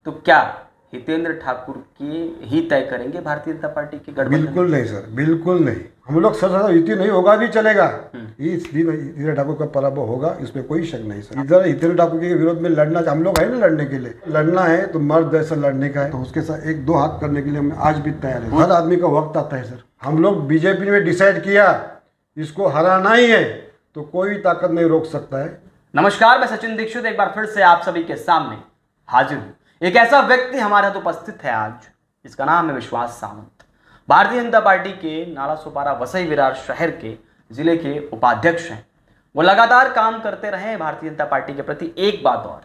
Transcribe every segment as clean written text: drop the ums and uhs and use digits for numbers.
तो क्या हितेंद्र ठाकुर की ही तय करेंगे भारतीय जनता पार्टी के गठबंधन? बिल्कुल नहीं सर, बिल्कुल नहीं। हम लोग सर युति नहीं होगा भी चलेगा, इस दिन हितेंद्र ठाकुर का पराभव होगा, इसमें कोई शक नहीं सर। इधर हितेंद्र ठाकुर के विरोध में लड़ना, हम लोग है ना लड़ने के लिए, लड़ना है तो मर्द जैसा लड़ने का है, तो उसके साथ एक दो हाथ करने के लिए हम आज भी तैयार है। हर आदमी का वक्त आता है सर। हम लोग बीजेपी में डिसाइड किया इसको हराना ही है, तो कोई ताकत नहीं रोक सकता है। नमस्कार, मैं सचिन दीक्षित एक बार फिर से आप सभी के सामने हाजिर हूं। एक ऐसा व्यक्ति हमारे साथ उपस्थित है आज, इसका नाम है विश्वास सावंत। भारतीय जनता पार्टी के नालासोपारा वसई विरार शहर के जिले के उपाध्यक्ष हैं। वो लगातार काम करते रहे हैं भारतीय जनता पार्टी के प्रति। एक बात और,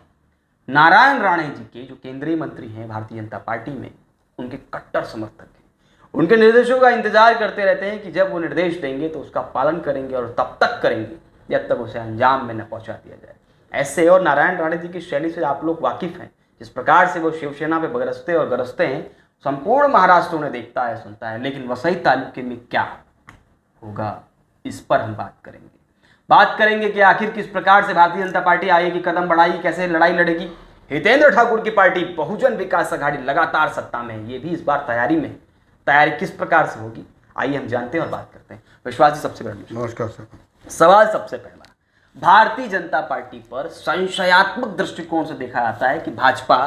नारायण राणे जी के जो केंद्रीय मंत्री हैं भारतीय जनता पार्टी में, उनके कट्टर समर्थक हैं। उनके निर्देशों का इंतजार करते रहते हैं कि जब वो निर्देश देंगे तो उसका पालन करेंगे, और तब तक करेंगे जब तक उसे अंजाम में न पहुंचा दिया जाए। ऐसे और नारायण राणे जी की शैली से आप लोग वाकिफ हैं। जिस प्रकार से वो शिवसेना पे बरसते और गरजते हैं, संपूर्ण महाराष्ट्र उन्हें देखता है, सुनता है। लेकिन वसई तालुके में क्या होगा, इस पर हम बात करेंगे कि आखिर किस प्रकार से भारतीय जनता पार्टी आएगी, कदम बढ़ाएगी, कैसे लड़ाई लड़ेगी। हितेंद्र ठाकुर की पार्टी बहुजन विकास अघाड़ी लगातार सत्ता में है, ये भी इस बार तैयारी में है। तैयारी किस प्रकार से होगी, आइए हम जानते हैं और बात करते हैं। विश्वास जी, सबसे पहले नमस्कार सर। सवाल सबसे पहला, भारतीय जनता पार्टी पर संशयात्मक दृष्टिकोण से देखा जाता है कि भाजपा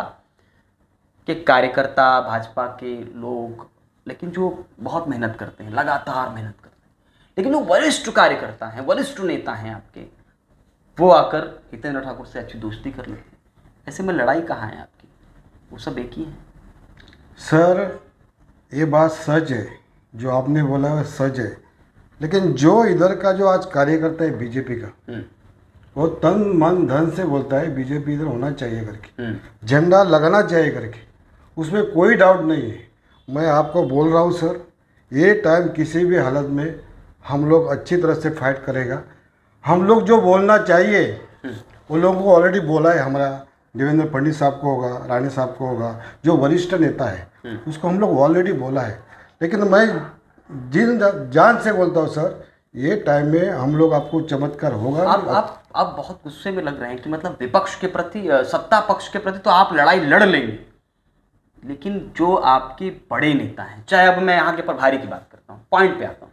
के कार्यकर्ता, भाजपा के लोग, लेकिन जो बहुत मेहनत करते हैं, लगातार मेहनत करते हैं, लेकिन वो वरिष्ठ कार्यकर्ता हैं, वरिष्ठ नेता हैं आपके, वो आकर हितेंद्र ठाकुर से अच्छी दोस्ती कर लेते हैं। ऐसे में लड़ाई कहाँ है आपकी? वो सब एक ही है सर। ये बात सच है, जो आपने बोला है सच है, लेकिन जो इधर का जो आज कार्यकर्ता है बीजेपी का, वो तन मन धन से बोलता है बीजेपी इधर होना चाहिए करके, झंडा लगाना चाहिए करके, उसमें कोई डाउट नहीं है। मैं आपको बोल रहा हूँ सर, ये टाइम किसी भी हालत में हम लोग अच्छी तरह से फाइट करेगा। हम लोग जो बोलना चाहिए वो लोगों को ऑलरेडी बोला है। हमारा देवेंद्र फडणवीस साहब को होगा, राणे साहब को होगा, जो वरिष्ठ नेता है उसको हम लोग ऑलरेडी बोला है। लेकिन मैं जिन जान से बोलता हूँ सर, ये टाइम में हम लोग आपको चमत्कार होगा। आप बहुत गुस्से में लग रहे हैं कि मतलब विपक्ष के प्रति, सत्ता पक्ष के प्रति तो आप लड़ाई लड़ लेंगे, लेकिन जो आपके बड़े नेता हैं, चाहे अब मैं यहाँ के प्रभारी की बात करता हूँ, पॉइंट पे आता हूँ,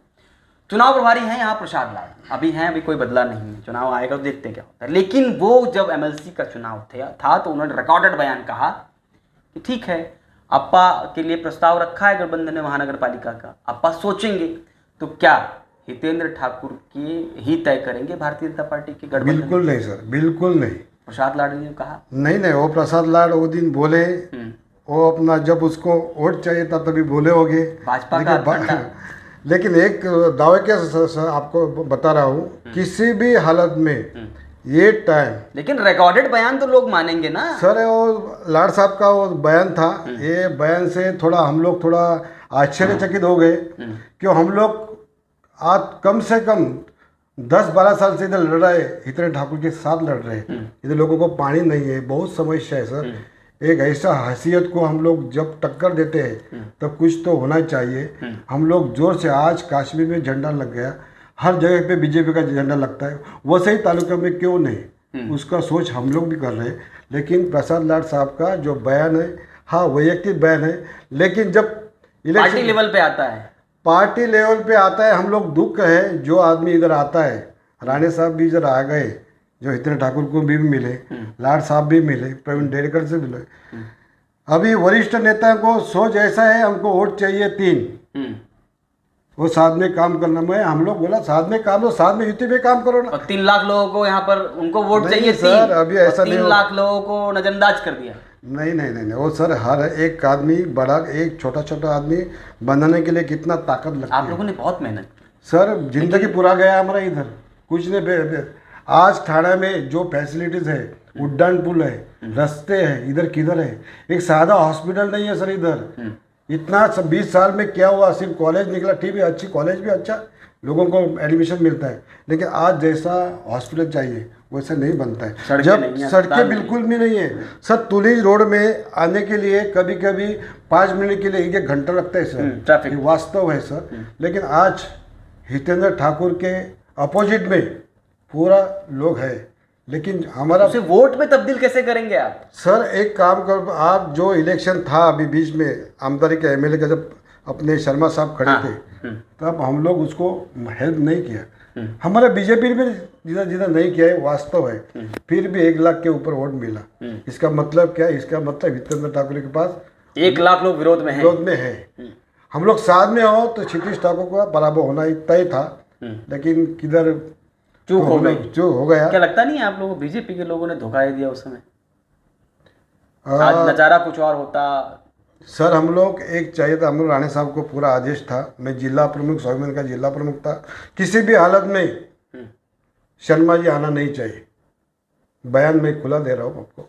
चुनाव प्रभारी हैं यहाँ प्रसाद लाड, अभी हैं, अभी कोई बदला नहीं है, चुनाव आएगा तो देखते हैं क्या होता है। लेकिन वो जब एमएलसी का चुनाव था तो उन्होंने रिकॉर्डेड बयान कहा कि ठीक है, अप्पा के लिए प्रस्ताव रखा है गठबंधन ने महानगर पालिका का, अप्पा सोचेंगे। तो क्या हितेंद्र ठाकुर की ही तय करेंगे भारतीय जनता पार्टी के गठबंधन? बिल्कुल नहीं सर, बिल्कुल नहीं। प्रसाद लाड ने कहा नहीं, वो प्रसाद लाड वो दिन बोले, वो अपना जब उसको वोट चाहिए था तभी बोले होंगे भाजपा का। लेकिन एक दावे के सर आपको बता रहा हूँ, किसी भी हालत में ये टाइम, लेकिन रिकॉर्डेड बयान तो लोग मानेंगे ना सर। वो लाड साहब का वो बयान था, ये बयान से थोड़ा हम लोग थोड़ा आश्चर्यचकित हो गए, क्यों हम लोग आज कम से कम 10-12 साल से इधर लड़ रहे, हितेंद्र ठाकुर के साथ लड़ रहे। इधर लोगों को पानी नहीं है, बहुत समस्या है सर। एक ऐसा हैसियत को हम लोग जब टक्कर देते हैं तब कुछ तो होना चाहिए। हम लोग जोर से, आज कश्मीर में झंडा लग गया, हर जगह पे बीजेपी का झंडा लगता है, वसई तालुका में क्यों नहीं, उसका सोच हम लोग भी कर रहे हैं। लेकिन प्रसाद लाड साहब का जो बयान है, हाँ वैयक्तिक बयान है, लेकिन जब पार्टी लेवल पे आता है, पार्टी लेवल पे आता है, हम लोग दुख है जो आदमी इधर आता है। राणे साहब भी इधर आ गए, जो हितेंद्र ठाकुर को भी मिले, लाड साहब भी मिले, प्रवीण डेरकर से मिले। अभी वरिष्ठ नेता को सोच ऐसा है, हमको वोट चाहिए 3, वो साथ में काम करना। मैं हम लोग बोला साथ में काम लो, साथ में युति में काम करो ना। 3 लाख लोगों को यहाँ पर उनको वोट चाहिए सर, अभी ऐसा नहीं, 3 लाख लोगों को नजरअंदाज कर दिया। नहीं, वो सर हर एक आदमी, बड़ा एक छोटा आदमी बनाने के लिए कितना ताकत लगती है। आप लोगों ने बहुत मेहनत सर, जिंदगी पूरा गया हमारा इधर, कुछ नहीं। आज ठाणे में जो फैसिलिटीज है, उड्डान पुल है, रास्ते हैं, इधर किधर है, एक सादा हॉस्पिटल नहीं है सर इधर। इतना 20 साल में क्या हुआ, सिर्फ कॉलेज निकला, ठीक है, अच्छी कॉलेज भी अच्छा, लोगों को एडमिशन मिलता है, लेकिन आज जैसा हॉस्पिटल चाहिए वैसा नहीं बनता है। जब सड़कें बिल्कुल भी नहीं है सर, तुलीज रोड में आने के लिए कभी कभी 5 मिनट के लिए 1 घंटा लगता है सर, ये वास्तव है सर। लेकिन आज हितेंद्र ठाकुर के अपोजिट में पूरा लोग है, लेकिन हमारा उसे वोट में तब्दील कैसे करेंगे आप? सर एक काम कर, आप जो इलेक्शन था अभी बीच में आमदारी के एमएलए का, जब अपने शर्मा साहब खड़े थे तब हम लोग उसको हेल्प नहीं किया। हमारे बीजेपी में जितना जितना नहीं किया है वास्तव है, फिर भी 1 लाख के ऊपर वोट मिला। इसका मतलब क्या है? इसका मतलब हितेंद्र ठाकुर के पास 1 लाख लोग विरोध में हैं। विरोध में है। हम लोग साथ में हो तो क्षितिज ठाकुर का बराबर होना ही तय था, लेकिन किधर चूक हो गई। चूक हो गया। क्या लगता नहीं है आप लोगों को बीजेपी के लोगों ने धोखा ही दिया उस समय? आज नजारा कुछ और होता। सर हम लोग एक चाहिए था, हम लोग राणे साहब को पूरा आदेश था, मैं जिला प्रमुख, स्वाभिमान का जिला प्रमुख था, किसी भी हालत में शर्मा जी आना नहीं चाहिए। बयान मैं खुला दे रहा हूँ आपको।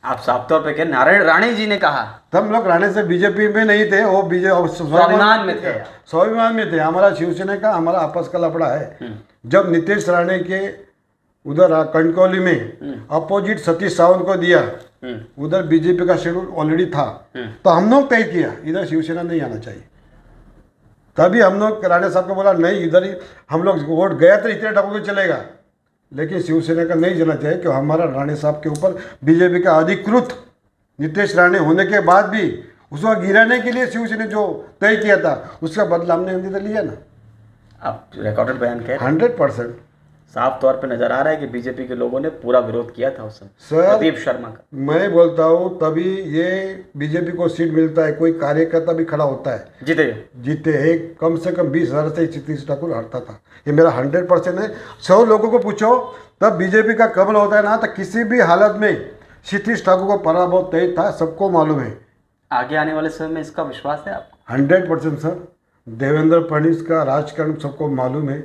आप साफ तौर पे कह, नारायण राणे जी ने कहा। तब हम लोग राणे से बीजेपी में नहीं थे, वो स्वाभिमान में थे। स्वाभिमान में थे। हमारा शिवसेना का हमारा आपस का लफड़ा है। जब नीतीश राणे के उधर कणकौली में अपोजिट सतीश सावंत को दिया, उधर बीजेपी का शेड्यूल ऑलरेडी था, तो हम लोग तय किया इधर शिवसेना नहीं आना चाहिए। तभी हम लोग राणे साहब को बोला नहीं, इधर ही हम लोग वोट गया तो इतने ठाकुर को चलेगा, लेकिन शिवसेना का नहीं जाना चाहिए। क्यों? हमारा राणे साहब के ऊपर बीजेपी का अधिकृत नीतीश राणे होने के बाद भी उसको गिराने के लिए शिवसेना जो तय किया था उसका बदला हमने अंदर लिया ना। आप रिकॉर्डेड बयान कह रहे हैं। 100% साफ तौर पे नजर आ रहा है कि बीजेपी के लोगों ने पूरा विरोध किया था उस समय सर। प्रदीप शर्मा का। मैं बोलता हूँ तभी ये बीजेपी को सीट मिलता है, कोई कार्यकर्ता भी खड़ा होता है। जीते एक कम से कम 20,000 से क्षितिज ठाकुर हारता था, ये मेरा 100% है। 100 लोगों को पूछो तब बीजेपी का कमल होता है ना, तो किसी भी हालत में क्षितिज ठाकुर को पराभव तय था, सबको मालूम है। आगे आने वाले समय में इसका विश्वास है आपको? 100% सर। देवेंद्र फडणवीस का राजकारण सबको मालूम है,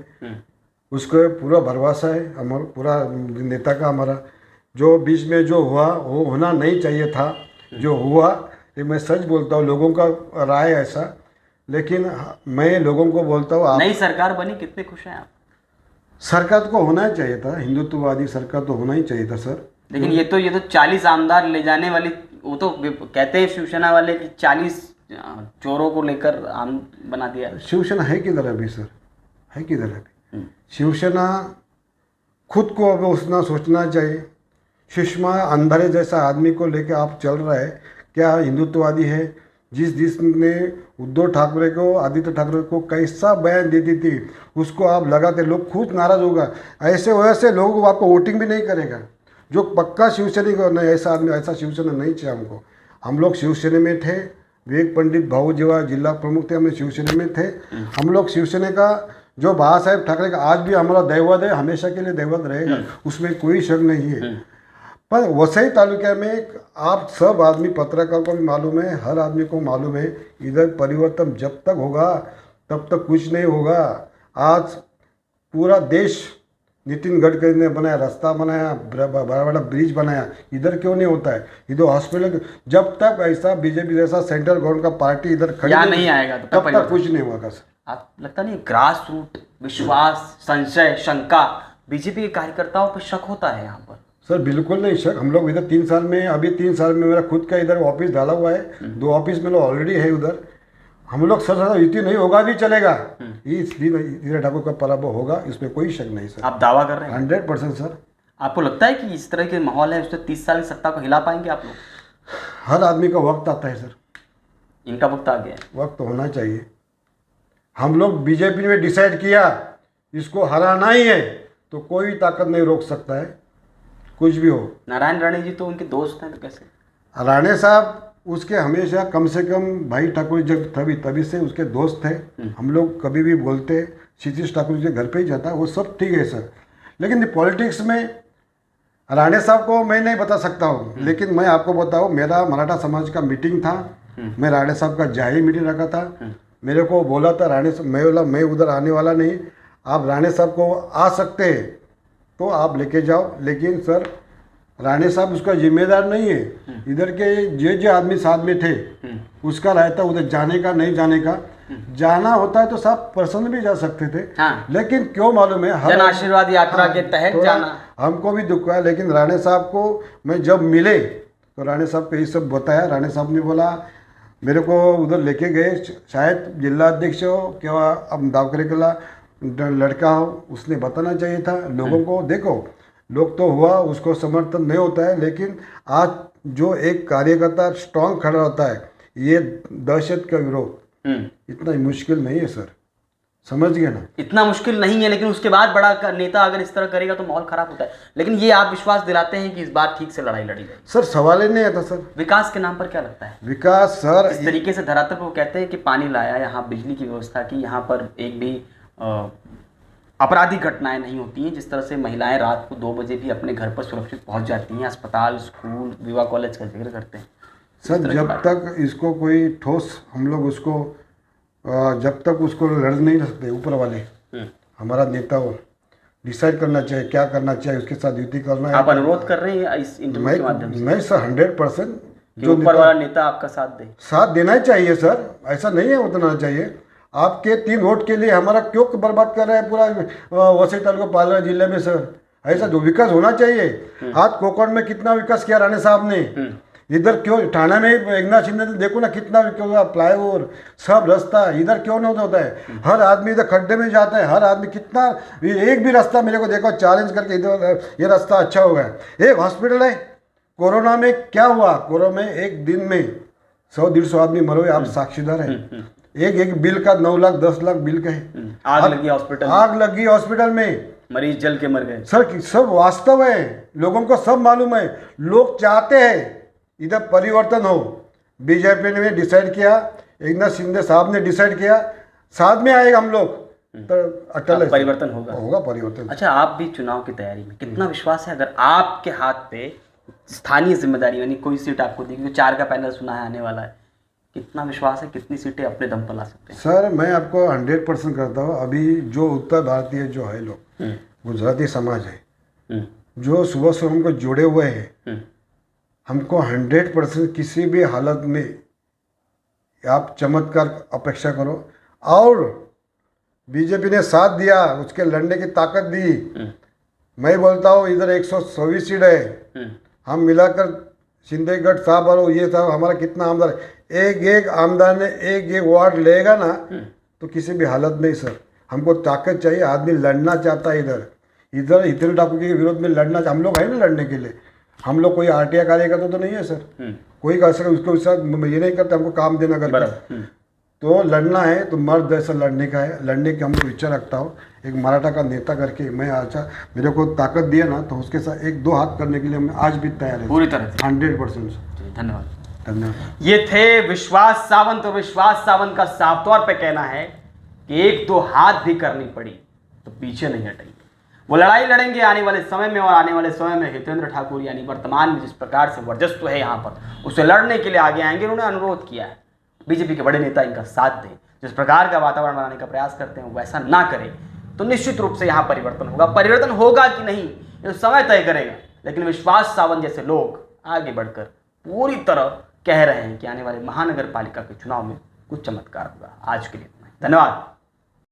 उसको पूरा भरोसा है हमारा, पूरा नेता का हमारा। जो बीच में जो हुआ वो होना नहीं चाहिए था, जो हुआ ये मैं सच बोलता हूँ, लोगों का राय ऐसा, लेकिन मैं लोगों को बोलता हूँ नई सरकार बनी, कितने खुश हैं आप? सरकार को होना ही चाहिए था, हिंदुत्ववादी सरकार तो होना ही चाहिए था सर। लेकिन ये तो 40 आमदार ले जाने वाली, वो तो कहते हैं शिवसेना वाले कि 40 चोरों को लेकर आम बना दिया। शिवसेना है किधर अभी सर? है किधर अभी? शिवसेना खुद को अब उतना सोचना चाहिए। सुषमा अंधारे जैसा आदमी को लेकर आप चल रहा है, क्या हिंदुत्ववादी है? जिसने उद्धव ठाकरे को, आदित्य ठाकरे को कैसा बयान देती थी, उसको आप लगाते, लोग खुद नाराज होगा। ऐसे वैसे लोगों को आपको वोटिंग भी नहीं करेगा। जो पक्का शिवसेना को नहीं, ऐसा आदमी, ऐसा शिवसेना नहीं चाहिए हमको। हम लोग शिवसेना में थे, विवेक पंडित भाऊ जेवा जिला प्रमुख थे, हम शिवसेना में थे। हम लोग शिवसेना का जो बाबा साहेब ठाकरे का आज भी हमारा दैवत है, हमेशा के लिए दैवत रहेगा, उसमें कोई शक नहीं है। पर वसई तालुका में आप सब आदमी, पत्रकार को भी मालूम है, हर आदमी को मालूम है, इधर परिवर्तन जब तक होगा तब तक कुछ नहीं होगा। आज पूरा देश नितिन गडकरी ने बनाया, रास्ता बनाया, बड़ा बड़ा ब्रिज बनाया, इधर क्यों नहीं होता है? इधर हॉस्पिटल, जब तक ऐसा बीजेपी जैसा सेंट्रल गवर्नमेंट का पार्टी इधर खड़ी नहीं आएगा तब तक कुछ नहीं होगा सर। आप लगता नहीं ग्रास रूट विश्वास, संशय, शंका बीजेपी के कार्यकर्ताओं पर शक होता है यहाँ पर? सर बिल्कुल नहीं शक। हम लोग इधर 3 साल में, अभी 3 साल में मेरा खुद का इधर ऑफिस डाला हुआ है, 2 ऑफिस में लोग ऑलरेडी है उधर। हम लोग सर युति नहीं होगा भी चलेगा, इस ठाकुर का पराभव होगा, इसमें कोई शक नहीं सर। आप दावा कर रहे हैं? 100% सर। आपको लगता है कि इस तरह के माहौल है उसमें 30 साल की सत्ता को हिला पाएंगे आप लोग? हर आदमी का वक्त आता है सर। इनका वक्त आ गया है, वक्त होना चाहिए। हम लोग बीजेपी में डिसाइड किया इसको हराना ही है, तो कोई ताकत नहीं रोक सकता है, कुछ भी हो। नारायण राणे जी तो उनके दोस्त हैं, तो कैसे? राणे साहब उसके हमेशा कम से कम भाई ठाकुर जब तभी से उसके दोस्त थे। हम लोग कभी भी बोलते, क्षितिज ठाकुर के घर पे ही जाता, वो सब ठीक है सर। लेकिन पॉलिटिक्स में राणे साहब को मैं नहीं बता सकता हूँ, लेकिन मैं आपको बताऊँ, मेरा मराठा समाज का मीटिंग था, मैं राणे साहब का जाहिर मीटिंग रखा था। मेरे को बोला था राणे साहब, मैं उधर आने वाला नहीं, आप राणे साहब को आ सकते हैं तो आप लेके जाओ, लेकिन सर राणे साहब उसका जिम्मेदार नहीं है। इधर के जो आदमी साथ में थे उसका रहता उधर जाने का, नहीं जाने का। जाना होता है तो सब पर्सन भी जा सकते थे। हाँ। लेकिन क्यों मालूम है, जन आशीर्वाद यात्रा के तहत जाना हमको भी दुख है। लेकिन राणे साहब को मैं जब मिले तो राणे साहब को ये सब बताया। राणे साहब ने बोला, मेरे को उधर लेके गए, शायद जिला अध्यक्ष हो क्या अब दावकरे का लड़का हो, उसने बताना चाहिए था लोगों को। देखो लोग तो हुआ उसको समर्थन नहीं होता है, लेकिन आज जो एक कार्यकर्ता स्ट्रांग खड़ा होता है, ये दहशत का विरोध इतना मुश्किल नहीं है सर, समझ गए ना। इतना मुश्किल नहीं है, लेकिन उसके बाद बड़ा नेता अगर इस तरह करेगा तो माहौल खराब होता है। लेकिन ये आप विश्वास दिलाते हैं कि इस बार ठीक से लड़ाई लड़ी जाएगी? सर सवाल ही नहीं आता सर। विकास के नाम पर क्या लगता है? विकास सर इस तरीके से धरातल पर वो कहते हैं कि पानी लाया, यहाँ बिजली की व्यवस्था की, यहाँ पर एक भी आपराधिक घटनाएं नहीं होती हैं, जिस तरह से महिलाएं रात को 2 बजे भी अपने घर पर सुरक्षित पहुंच जाती हैं, अस्पताल, स्कूल, विवाह कॉलेज का जिक्र करते हैं। सर जब तक इसको कोई ठोस हम लोग उसको जब तक उसको लड़ नहीं सकते, ऊपर वाले हमारा नेता वो डिसाइड करना चाहिए क्या करना चाहिए, उसके साथ युति करना है। आप अनुरोध कर रहे हैं इस इंटरव्यू के माध्यम से? मैं सर 100% जो ऊपर वाला नेता आपका साथ देना ही चाहिए सर, ऐसा नहीं है उतना चाहिए। आपके 3 वोट के लिए हमारा क्यों बर्बाद कर रहा है पूरा वसई तालुका पालघर जिले में सर? ऐसा जो विकास होना चाहिए। आज कोकण में कितना विकास किया राणे साहब ने, इधर क्यों ठाणे में एकनाथ शिंदे ने देखो ना कितना विकास, फ्लाईओवर सब रास्ता, इधर क्यों नहीं होता है? हर आदमी इधर खड्डे में जाता है, हर आदमी कितना, एक भी रास्ता मेरे को देखो चैलेंज करके इधर ये रास्ता अच्छा हो गया। एक हॉस्पिटल है, कोरोना में क्या हुआ, कोरोना में एक दिन में 100-150 आदमी मरो, आप साक्षीदार है। एक बिल का 9 लाख 10 लाख बिल का है। आग लगी हॉस्पिटल में, मरीज जल के मर गए सर। सब वास्तव है, लोगों को सब मालूम है, लोग चाहते हैं इधर परिवर्तन हो। बीजेपी ने डिसाइड किया, एकनाथ शिंदे साहब ने डिसाइड किया, साथ में आएगा हम लोग तो अटल परिवर्तन होगा परिवर्तन। अच्छा, आप भी चुनाव की तैयारी में कितना विश्वास है? अगर आपके हाथ पे स्थानीय जिम्मेदारी यानी कोई सीट आपको दी, 4 का पैनल सुना है आने वाला है, कितना विश्वास है कितनी सीटें अपने दम पर ला सकते हैं? सर मैं आपको 100% करता हूँ। अभी जो उत्तर भारतीय जो है लोग, गुजराती समाज है जो सुबह से हमको जुड़े हुए हैं, हमको 100% किसी भी हालत में आप चमत्कार अपेक्षा करो। और बीजेपी ने साथ दिया, उसके लड़ने की ताकत दी। मैं बोलता हूँ इधर 124 सीट है, हम मिलाकर शिंदे गढ़ साहब और ये साहब हमारा कितना आमदार है, एक आमदार ने एक वार्ड लेगा ना तो किसी भी हालत में ही सर हमको ताकत चाहिए। आदमी लड़ना चाहता है, इधर हितेंद्र ठाकुर के विरोध में लड़ना, हम लोग है ना लड़ने के लिए। हम लोग कोई आरटीआई कार्यकर्ता तो नहीं है सर, कोई कर सके उसके साथ ये नहीं करते, हमको काम देना करके। तो लड़ना है तो मर्द ऐसा लड़ने का है, लड़ने की हमको इच्छा रखता हूँ। एक मराठा का नेता करके मैं अच्छा, मेरे को ताकत दिया ना तो उसके साथ 1-2 हाथ करने के लिए मैं आज भी तैयार है पूरी तरह से 100%। धन्यवाद। ये थे विश्वास सावंत, और विश्वास सावंत का साफ तौर पे कहना है कि 1-2 हाथ भी करनी पड़ी तो पीछे नहीं हटेंगे। वो लड़ाई लड़ेंगे आने वाले समय में, और आने वाले समय में हितेंद्र ठाकुर यानी वर्तमान में जिस प्रकार से वर्चस्व है यहाँ पर, उसे लड़ने के लिए आगे आएंगे। उन्होंने अनुरोध किया है बीजेपी के बड़े नेता इनका साथ दें, जिस प्रकार का वातावरण बनाने का प्रयास करते हैं वैसा ना करें तो निश्चित रूप से यहाँ परिवर्तन होगा। परिवर्तन होगा कि नहीं ये समय तय करेगा, लेकिन विश्वास सावंत जैसे लोग आगे बढ़कर पूरी तरह कह रहे हैं कि आने वाले महानगर पालिका के चुनाव में कुछ चमत्कार होगा। आज के लिए धन्यवाद।